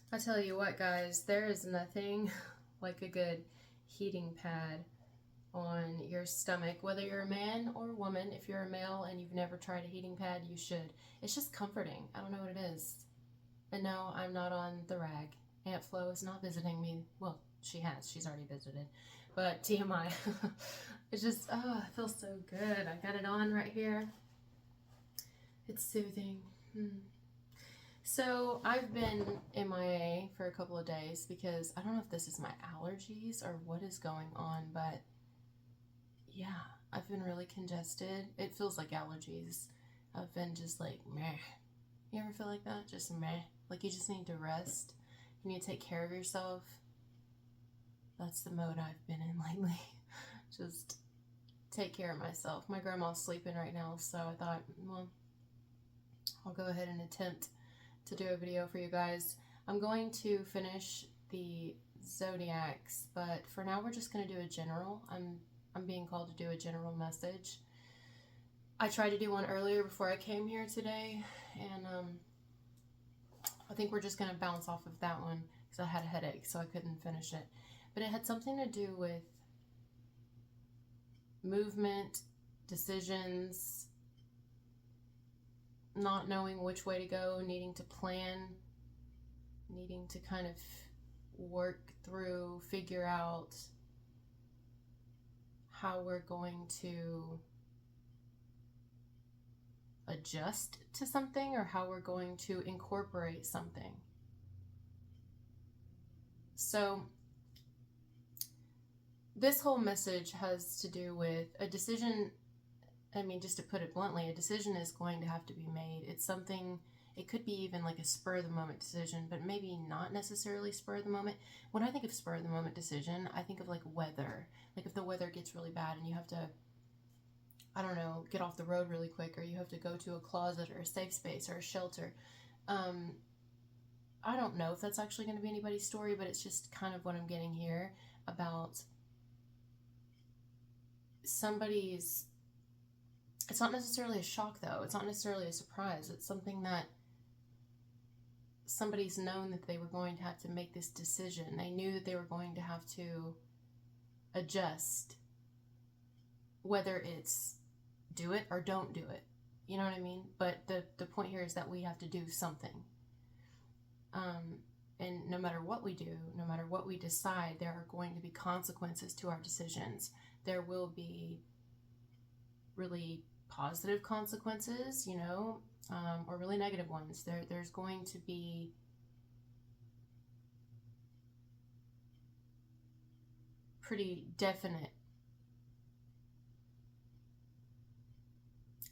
I tell you what, guys, there is nothing like a good heating pad on your stomach, whether you're a man or a woman. If you're a male and you've never tried a heating pad, you should. It's just comforting. I don't know what it is. And no, I'm not on the rag. Aunt Flo is not visiting me. Well, she has. She's already visited. But TMI. It's just, oh, it feels so good. I got it on right here. It's soothing. So I've been MIA for a couple of days because I don't know if this is my allergies or what is going on, but yeah, I've been really congested. It feels like allergies. I've been just like meh. You ever feel like that? Just meh. Like you just need to rest. You need to take care of yourself. That's the mode I've been in lately. Just take care of myself. My grandma's sleeping right now, so I thought, well, I'll go ahead and attempt to do a video for you guys. I'm going to finish the zodiacs, but for now we're just going to do a general. I'm being called to do a general message. I tried to do one earlier before I came here today, and I think we're just going to bounce off of that one because I had a headache, so I couldn't finish it. But it had something to do with movement, decisions, not knowing which way to go, needing to plan, needing to kind of work through, figure out how we're going to adjust to something or how we're going to incorporate something. So this whole message has to do with a decision. I mean, just to put it bluntly, a decision is going to have to be made. It's something, it could be even like a spur of the moment decision, but maybe not necessarily spur of the moment. When I think of spur of the moment decision, I think of like weather. Like if the weather gets really bad and you have to, I don't know, get off the road really quick, or you have to go to a closet or a safe space or a shelter. I don't know if that's actually going to be anybody's story, but it's just kind of what I'm getting here about somebody's. It's not necessarily a shock, though. It's not necessarily a surprise. It's something that somebody's known that they were going to have to make this decision. They knew that they were going to have to adjust, whether it's do it or don't do it. You know what I mean? But the point here is that we have to do something. And no matter what we do, no matter what we decide, there are going to be consequences to our decisions. There will be really positive consequences, or really negative ones. There's going to be pretty definite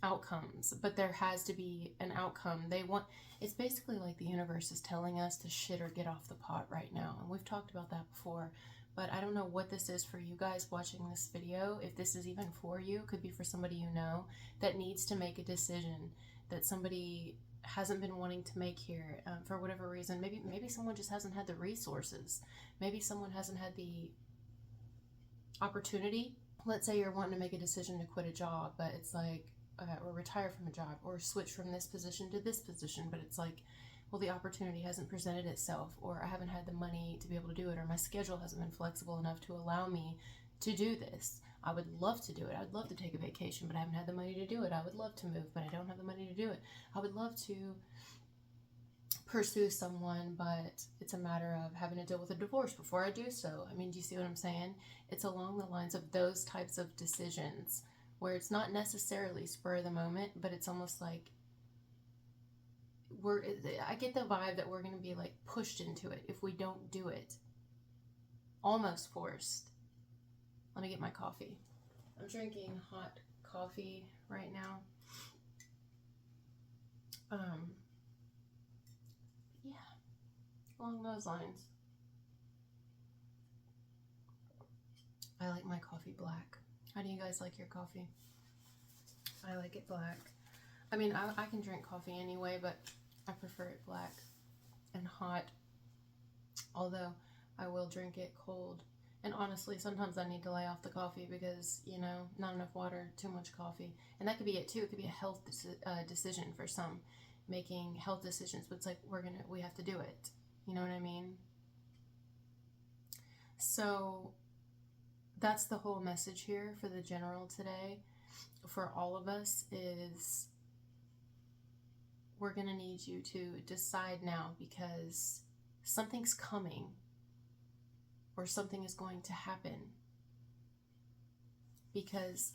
outcomes, but there has to be an outcome. It's basically like the universe is telling us to shit or get off the pot right now, and we've talked about that before. But I don't know what this is for you guys watching this video. If this is even for you, it could be for somebody you know that needs to make a decision that somebody hasn't been wanting to make here for whatever reason. Maybe someone just hasn't had the resources. Maybe someone hasn't had the opportunity. Let's say you're wanting to make a decision to quit a job, but it's like, or retire from a job, or switch from this position to this position, but it's like, well, the opportunity hasn't presented itself, or I haven't had the money to be able to do it, or my schedule hasn't been flexible enough to allow me to do this. I would love to do it. I'd love to take a vacation, but I haven't had the money to do it. I would love to move, but I don't have the money to do it. I would love to pursue someone, but it's a matter of having to deal with a divorce before I do so. I mean, do you see what I'm saying? It's along the lines of those types of decisions where it's not necessarily spur of the moment, but it's almost like I get the vibe that we're going to be like pushed into it if we don't do it. Almost forced. Let me get my coffee. I'm drinking hot coffee right now. Yeah, along those lines. I like my coffee black. How do you guys like your coffee? I like it black. I mean, I can drink coffee anyway, but I prefer it black and hot. Although I will drink it cold. And honestly, sometimes I need to lay off the coffee because, not enough water, too much coffee. And that could be it too. It could be a health decision for some, making health decisions. But it's like we have to do it. You know what I mean? So that's the whole message here for the general today. For all of us is we're going to need you to decide now, because something's coming or something is going to happen. Because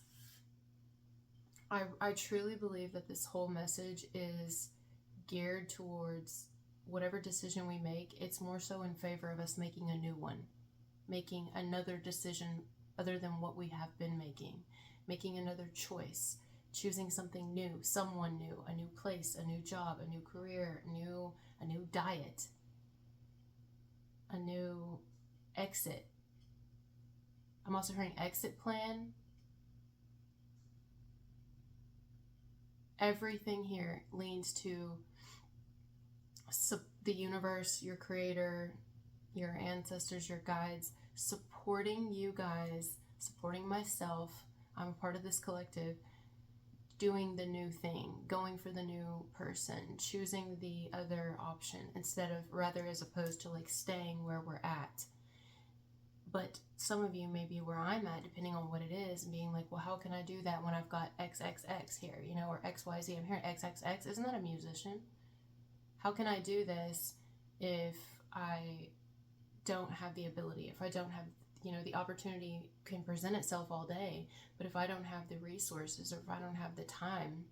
I truly believe that this whole message is geared towards whatever decision we make, it's more so in favor of us making a new one, making another decision other than what we have been making another choice, choosing something new, someone new, a new place, a new job, a new career, a new diet, a new exit. I'm also hearing exit plan. Everything here leans to the universe, your creator, your ancestors, your guides, supporting you guys, supporting myself. I'm a part of this collective, doing the new thing, going for the new person, choosing the other option rather as opposed to like staying where we're at. But some of you may be where I'm at, depending on what it is, and being like, well, how can I do that when I've got XXX here, or XYZ? I'm hearing XXX. Isn't that a musician? How can I do this if I don't have the ability, if I don't have, the opportunity can present itself all day, but if I don't have the resources, or if I don't have the time,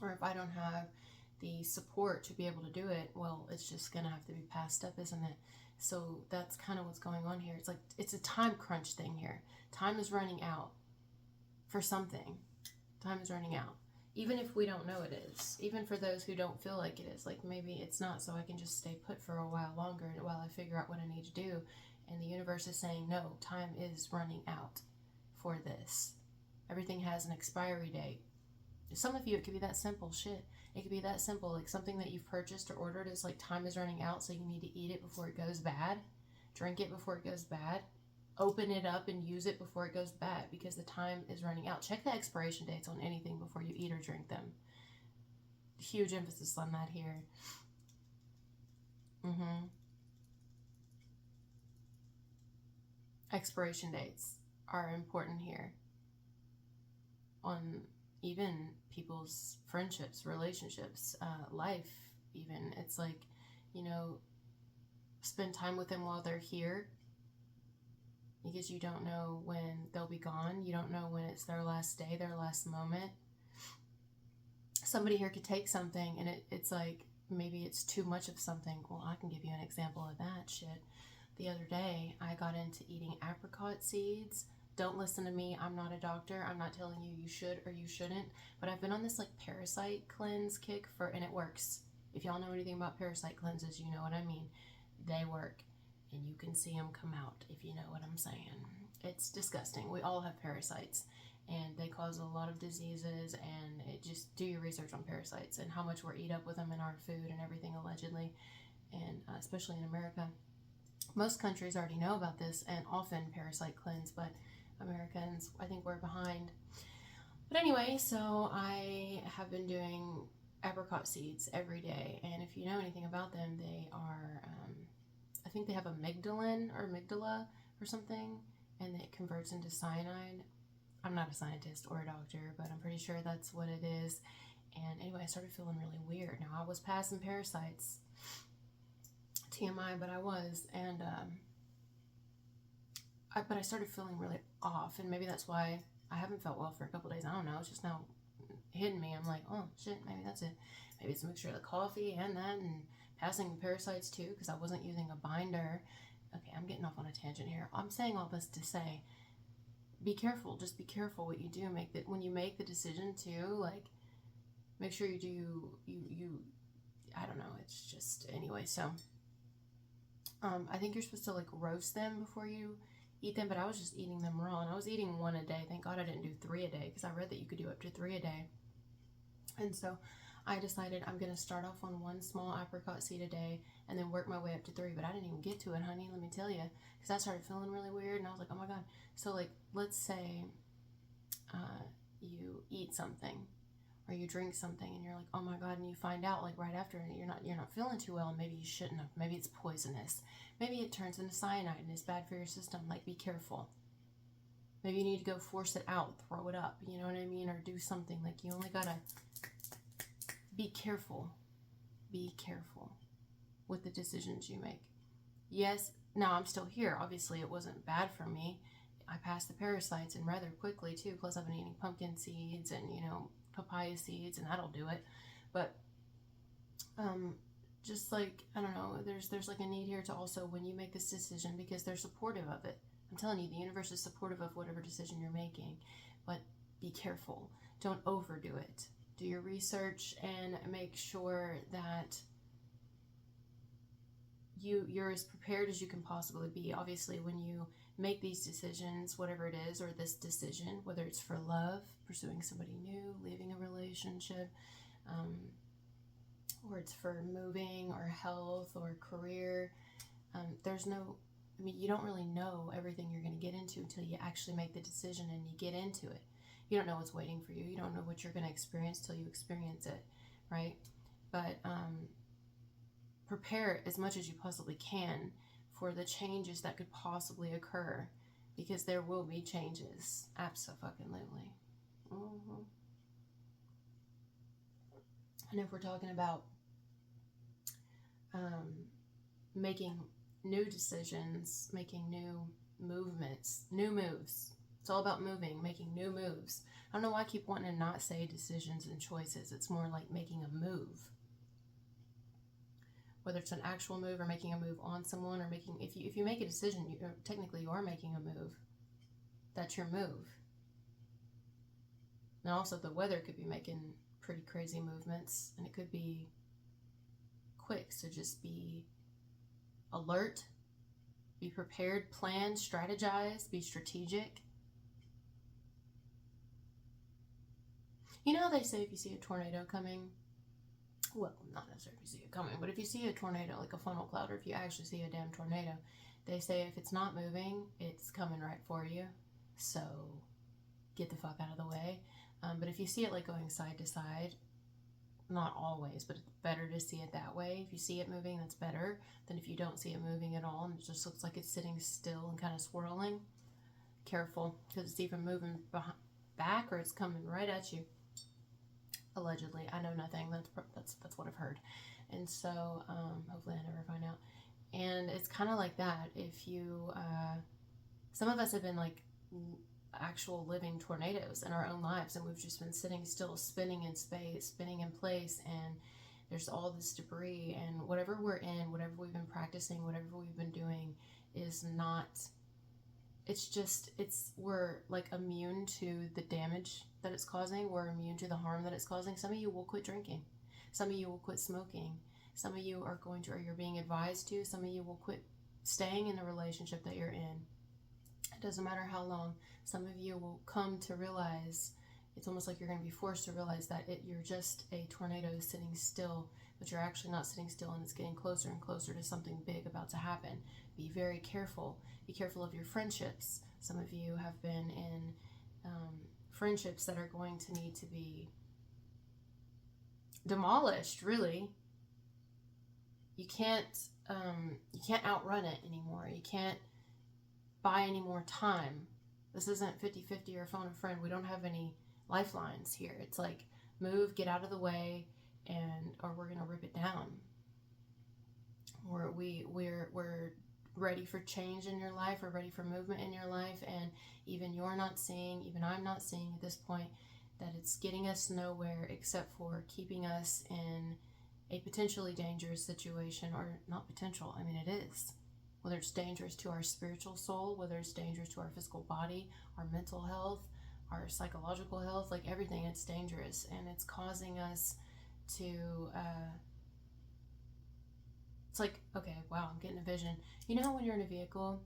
or if I don't have the support to be able to do it, well, it's just going to have to be passed up, isn't it? So that's kind of what's going on here. It's like, it's a time crunch thing here. Time is running out for something. Time is running out. Even if we don't know it is. Even for those who don't feel like it is. Like, maybe it's not, so I can just stay put for a while longer while I figure out what I need to do. And the universe is saying, no, time is running out for this. Everything has an expiry date. Some of you, it could be that simple. Shit. It could be that simple. Like, something that you've purchased or ordered is like, time is running out, so you need to eat it before it goes bad. Drink it before it goes bad. Open it up and use it before it goes bad, because the time is running out. Check the expiration dates on anything before you eat or drink them. Huge emphasis on that here. Expiration dates are important here on even people's friendships, relationships, life even. It's like, spend time with them while they're here, because you don't know when they'll be gone. You don't know when it's their last day, their last moment. Somebody here could take something and it's like, maybe it's too much of something. Well, I can give you an example of that shit. The other day, I got into eating apricot seeds. Don't listen to me. I'm not a doctor. I'm not telling you you should or you shouldn't. But I've been on this like parasite cleanse kick and it works. If y'all know anything about parasite cleanses, you know what I mean. They work. And you can see them come out, if you know what I'm saying. It's disgusting. We all have parasites, and they cause a lot of diseases, and just do your research on parasites and how much we're eat up with them in our food and everything, allegedly, and especially in America. Most countries already know about this and often parasite cleanse, but Americans, I think we're behind. But anyway, so I have been doing apricot seeds every day, and if you know anything about them, they are... I think they have amygdala or something, and it converts into cyanide. I'm not a scientist or a doctor, but I'm pretty sure that's what it is. And anyway, I started feeling really weird. Now, I was passing parasites, TMI, but I was, and but I started feeling really off, and maybe that's why I haven't felt well for a couple days. I don't know. It's just now hitting me. I'm like, oh shit, maybe that's it. Maybe it's a mixture of the coffee and that, and passing the parasites too, because I wasn't using a binder. Okay, I'm getting off on a tangent here. I'm saying all this to say, be careful. Just be careful what you do. When you make the decision to, like, make sure you do, I don't know, it's just, anyway, so, I think you're supposed to, like, roast them before you eat them, but I was just eating them raw, and I was eating one a day. Thank God I didn't do 3 a day, because I read that you could do up to 3 a day, and so I decided I'm going to start off on 1 small apricot seed a day and then work my way up to 3, but I didn't even get to it, honey, let me tell you, because I started feeling really weird, and I was like, oh my God. So, like, let's say you eat something, Or you drink something and you're like, oh my God, and you find out like right after you're not feeling too well, and maybe you shouldn't have. Maybe it's poisonous. Maybe it turns into cyanide and it's bad for your system. Like, be careful. Maybe you need to go force it out, throw it up, you know what I mean? Or do something. Like, you only gotta be careful. Be careful with the decisions you make. Yes, now I'm still here. Obviously, it wasn't bad for me. I passed the parasites, and rather quickly too. Plus, I've been eating pumpkin seeds and, papaya seeds, and that'll do it. But just like, I don't know, there's like a need here to also, when you make this decision, because they're supportive of it. I'm telling you, the universe is supportive of whatever decision you're making, but be careful. Don't overdo it. Do your research and make sure that you're as prepared as you can possibly be. Obviously, when you make these decisions, whatever it is, or this decision, whether it's for love, pursuing somebody new, leaving a relationship, or it's for moving or health or career, you don't really know everything you're going to get into until you actually make the decision and you get into it. You don't know what's waiting for you. You don't know what you're going to experience till you experience it, right? But prepare as much as you possibly can for the changes that could possibly occur, because there will be changes. Abso-fucking-lutely. And if we're talking about making new decisions, making new movements, new moves. It's all about moving, making new moves. I don't know why I keep wanting to not say decisions and choices. It's more like making a move. Whether it's an actual move or making a move on someone, or if you make a decision, technically you are making a move. That's your move. Now also the weather could be making pretty crazy movements, and it could be quick, so just be alert, be prepared, plan, strategize, be strategic. You know how they say if you see a tornado coming, well, not necessarily if you see it coming, but if you see a tornado, like a funnel cloud, or if you actually see a damn tornado, they say if it's not moving, it's coming right for you. So get the fuck out of the way. But if you see it like going side to side, not always, but it's better to see it that way. If you see it moving, that's better than if you don't see it moving at all and it just looks like it's sitting still and kind of swirling. Careful, because it's either moving back or it's coming right at you. Allegedly. I know nothing. That's what I've heard. And so hopefully I never find out. And it's kind of like that. If you some of us have been like actual living tornadoes in our own lives, and we've just been sitting still, spinning in space, spinning in place, and there's all this debris, and whatever we're in, whatever we've been practicing, whatever we've been doing is not, we're like immune to the damage that it's causing. We're immune to the harm that it's causing. Some of you will quit drinking. Some of you will quit smoking. Some of you are you're being advised to. Some of you will quit staying in the relationship that you're in. It doesn't matter how long. Some of you will come to realize, it's almost like you're going to be forced to realize that you're just a tornado sitting still, but you're actually not sitting still, and it's getting closer and closer to something big about to happen. Be very careful. Be careful of your friendships. Some of you have been in friendships that are going to need to be demolished, really. You can't outrun it anymore. You can't buy any more time. This isn't 50-50 or phone a friend. We don't have any lifelines here. It's like, move, get out of the way, or we're gonna rip it down. We're ready for change in your life. We're ready for movement in your life, and even I'm not seeing at this point that it's getting us nowhere except for keeping us in a potentially dangerous situation, or not potential. I mean, it is. Whether it's dangerous to our spiritual soul, whether it's dangerous to our physical body, our mental health, our psychological health, like everything, it's dangerous, and it's causing us to it's like, okay, wow, I'm getting a vision. You know how when you're in a vehicle,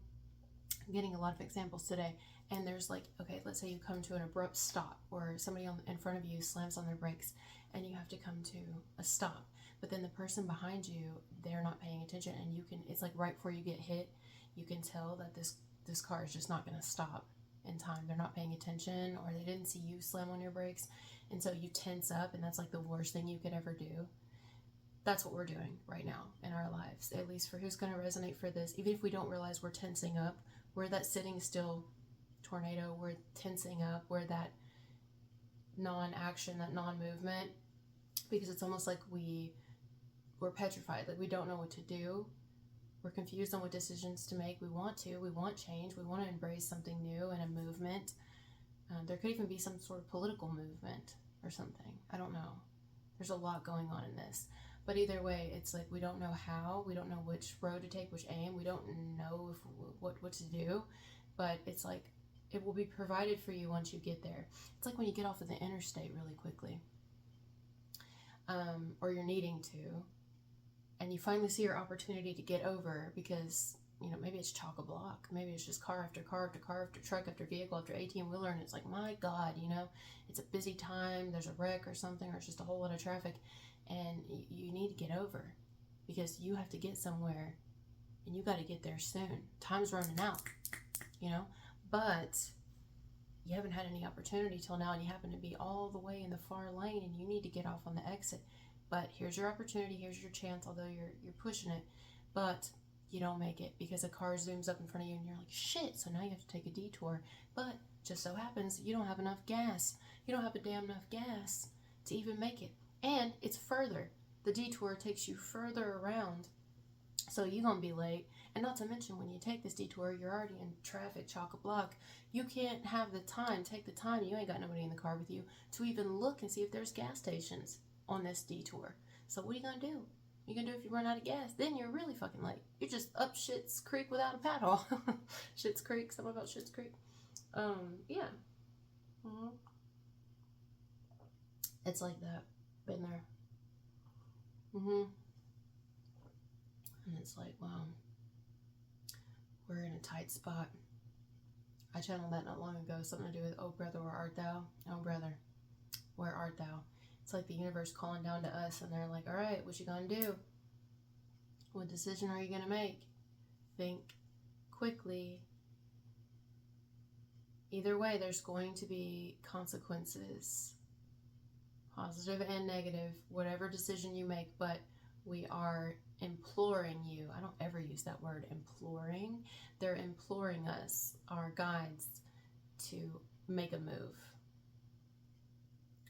I'm getting a lot of examples today, and there's like, okay, let's say you come to an abrupt stop, or somebody in front of you slams on their brakes, and you have to come to a stop. But then the person behind you, they're not paying attention, and it's like right before you get hit, you can tell that this car is just not going to stop. in time. They're not paying attention, or they didn't see you slam on your brakes, and so you tense up, and that's like the worst thing you could ever do. That's what we're doing right now in our lives, at least for who's going to resonate for this. Even if we don't realize we're tensing up, we're that sitting still tornado, we're tensing up, we're that non-action, that non-movement, because it's almost like we're petrified, like we don't know what to do. We're confused on what decisions to make. We want change, we want to embrace something new and a movement. There could even be some sort of political movement or something. I don't know. There's a lot going on in this. But either way, it's like we don't know how, we don't know which road to take, which aim, we don't know what to do. But it's like it will be provided for you once you get there. It's like when you get off of the interstate really quickly, or you're needing to, and you finally see your opportunity to get over because, you know, maybe it's chock-a-block, maybe it's just car after car after car after truck after vehicle after 18-wheeler, and it's like, my God, you know, it's a busy time, there's a wreck or something, or it's just a whole lot of traffic, and you need to get over because you have to get somewhere, and you got to get there soon. Time's running out, you know, but you haven't had any opportunity till now, and you happen to be all the way in the far lane, and you need to get off on the exit. But here's your opportunity, here's your chance, although you're pushing it, but you don't make it because a car zooms up in front of you and you're like, shit, so now you have to take a detour. But just so happens you don't have enough gas. You don't have a damn enough gas to even make it. And it's further. The detour takes you further around, so you're going to be late. And not to mention, when you take this detour, you're already in traffic, chock-a-block. You can't have the time, take the time, you ain't got nobody in the car with you, to even look and see if there's gas stations on this detour. So what are you going to do? You're going to do if you run out of gas? Then you're really fucking late. You're just up Schitt's Creek without a paddle. Schitt's Creek, something about Schitt's Creek. Yeah. Mm-hmm. It's like that. Been there. Mm-hmm. And it's like, wow, we're in a tight spot. I channeled that not long ago, something to do with, oh brother, where art thou? Oh brother, where art thou? It's like the universe calling down to us, and they're like, all right, what you gonna do? What decision are you gonna make? Think quickly. Either way, there's going to be consequences, positive and negative, whatever decision you make, but we are imploring you. I don't ever use that word, imploring. They're imploring us, our guides, to make a move.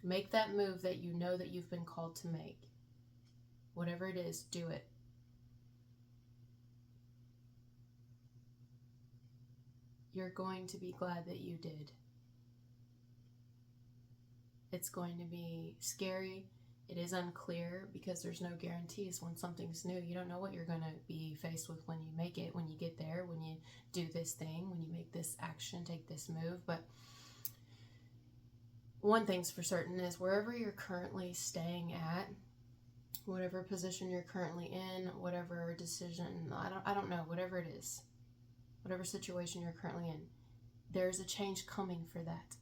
Make that move that you know that you've been called to make. Whatever it is, do it. You're going to be glad that you did. It's going to be scary. It is unclear because there's no guarantees when something's new. You don't know what you're going to be faced with when you make it, when you get there, when you do this thing, when you make this action, take this move. But one thing's for certain is wherever you're currently staying at, whatever position you're currently in, whatever decision, I don't know, whatever it is, whatever situation you're currently in, there's a change coming for that.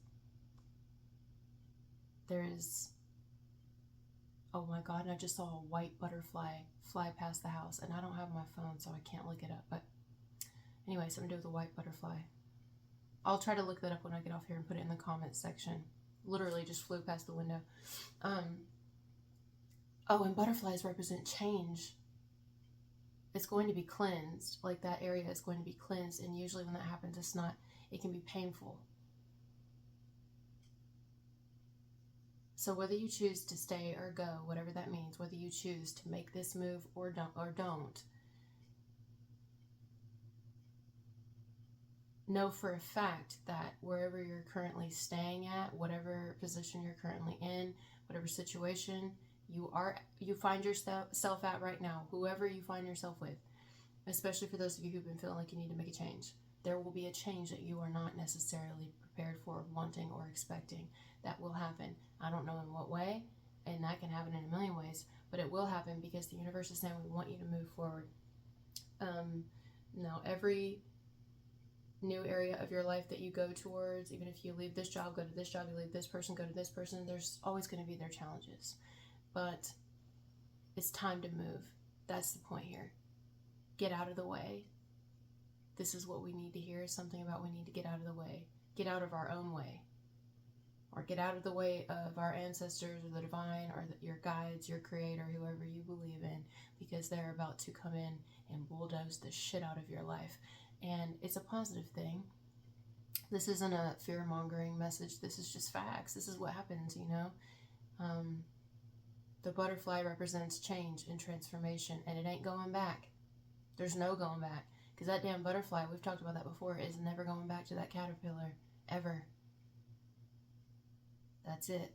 There's, oh my God, and I just saw a white butterfly fly past the house, and I don't have my phone, so I can't look it up, but anyway, something to do with a white butterfly. I'll try to look that up when I get off here and put it in the comments section. Literally just flew past the window. Oh, and butterflies represent change. It's going to be cleansed. Like that area is going to be cleansed, and usually when that happens, it can be painful. So whether you choose to stay or go, whatever that means, whether you choose to make this move or don't, know for a fact that wherever you're currently staying at, whatever position you're currently in, whatever situation you find yourself at right now, whoever you find yourself with, especially for those of you who've been feeling like you need to make a change, there will be a change that you are not necessarily prepared for, wanting, or expecting. That will happen. I don't know in what way, and that can happen in a million ways, but it will happen because the universe is saying we want you to move forward. Now, every new area of your life that you go towards, even if you leave this job, go to this job, you leave this person, go to this person, there's always going to be their challenges. But it's time to move. That's the point here. Get out of the way. This is what we need to hear, something about we need to get out of the way. get out of our own way, or get out of the way of our ancestors or the divine or your guides, your creator, whoever you believe in, because they're about to come in and bulldoze the shit out of your life. And it's a positive thing. This isn't a fear-mongering message. This is just facts. This is what happens, you know. The butterfly represents change and transformation, and it ain't going back. There's no going back. Because that damn butterfly, we've talked about that before, is never going back to that caterpillar. Ever. That's it.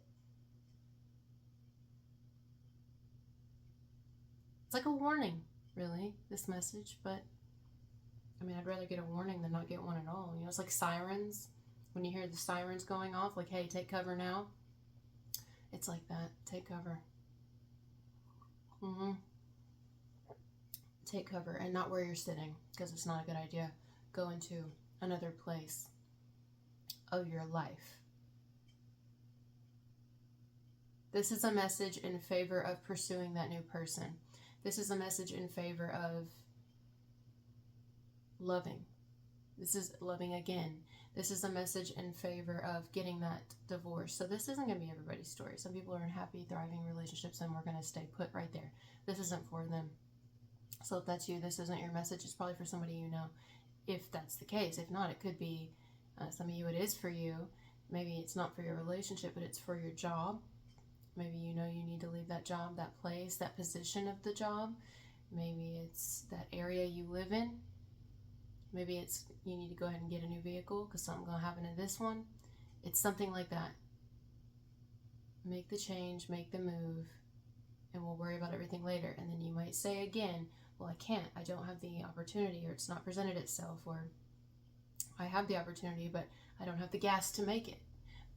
It's like a warning, really, this message. But, I mean, I'd rather get a warning than not get one at all. You know, it's like sirens. When you hear the sirens going off, like, hey, take cover now. It's like that. Take cover. Take cover, and not where you're sitting, because it's not a good idea. Go into another place of your life. This is a message in favor of pursuing that new person. This is a message in favor of loving. This is loving again. This is a message in favor of getting that divorce. So this isn't going to be everybody's story. Some people are in happy, thriving relationships, and we're going to stay put right there. This isn't for them. So if that's you, this isn't your message. It's probably for somebody you know, if that's the case. If not, it could be some of you it is for you. Maybe it's not for your relationship, but it's for your job. Maybe you know you need to leave that job, that place, that position of the job. Maybe it's that area you live in. Maybe it's you need to go ahead and get a new vehicle because something's going to happen to this one. It's something like that. Make the change, make the move, and we'll worry about everything later. And then you might say again, well, I can't. I don't have the opportunity, or it's not presented itself, or I have the opportunity, but I don't have the gas to make it.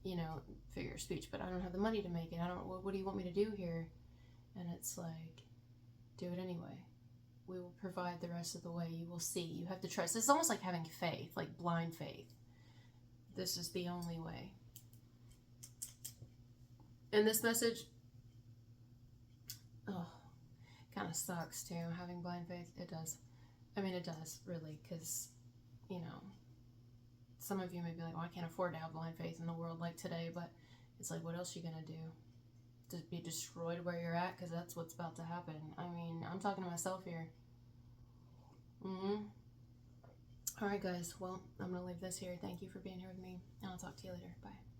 You know, figure of speech, but I don't have the money to make it. What do you want me to do here? And it's like, do it anyway. We will provide the rest of the way. You will see. You have to trust. It's almost like having faith, like blind faith. This is the only way. And this message, kind of sucks too, having blind faith. It does. I mean, it does, really, because, you know, some of you may be like, well, I can't afford to have blind faith in the world like today, but it's like, what else are you going to do? Just be destroyed where you're at? Because that's what's about to happen. I mean, I'm talking to myself here. All right, guys. Well, I'm going to leave this here. Thank you for being here with me, and I'll talk to you later. Bye.